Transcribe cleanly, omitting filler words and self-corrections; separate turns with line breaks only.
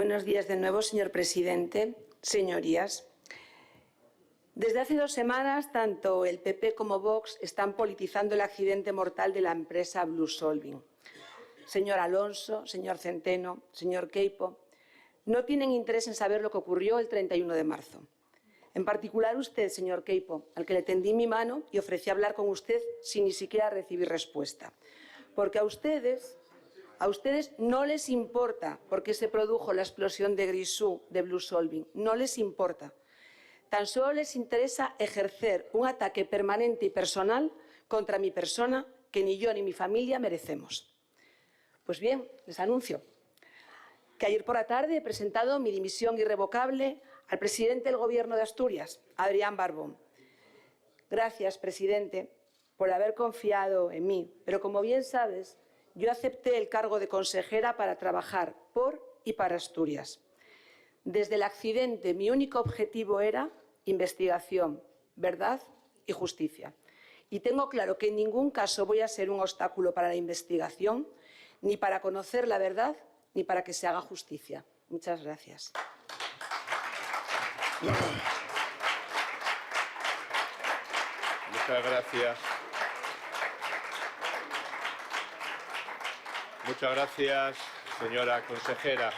Buenos días de nuevo, señor presidente. Señorías, desde hace 2 semanas, tanto el PP como Vox están politizando el accidente mortal de la empresa Blue Solving. Señor Alonso, señor Centeno, señor Queipo, no tienen interés en saber lo que ocurrió el 31 de marzo. En particular usted, señor Queipo, al que le tendí mi mano y ofrecí hablar con usted sin ni siquiera recibir respuesta. Porque a ustedes no les importa por qué se produjo la explosión de Grisú de Blue Solving. No les importa. Tan solo les interesa ejercer un ataque permanente y personal contra mi persona que ni yo ni mi familia merecemos. Pues bien, les anuncio que ayer por la tarde he presentado mi dimisión irrevocable al presidente del Gobierno de Asturias, Adrián Barbón. Gracias, presidente, por haber confiado en mí, pero como bien sabes, yo acepté el cargo de consejera para trabajar por y para Asturias. Desde el accidente, mi único objetivo era investigación, verdad y justicia. Y tengo claro que en ningún caso voy a ser un obstáculo para la investigación, ni para conocer la verdad, ni para que se haga justicia. Muchas gracias.
Muchas gracias. Muchas gracias, señora consejera.